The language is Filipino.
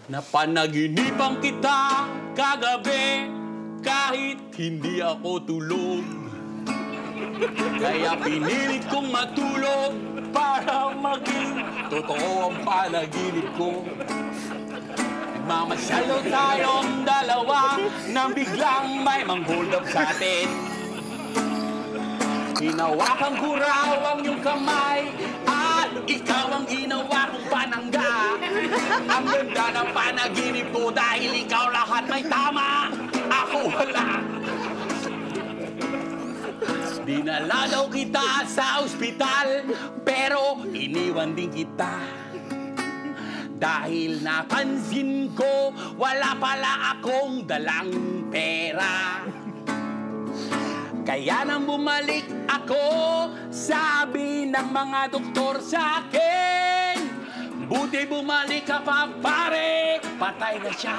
Napanaginipan kita kagabi kahit hindi ako tulog. Kaya pinilit kong matulog para maging totoo ang panaginip ko. Nagmamasyalo tayong dalawa nang biglang may mang-hold up sa atin. Hinawakan ko raw ang iyong kamay at ikaw ang ginawa kong panangga. Ang ganda ng panaginip ko dahil ikaw lahat may tama, ako wala. Dinala daw kita sa ospital, pero iniwan din kita. Dahil napansin ko, wala pala akong dalang pera. Kaya nang bumalik ako, sabi ng mga doktor sa akin, buti bumalik ka pa, pare, patay na siya.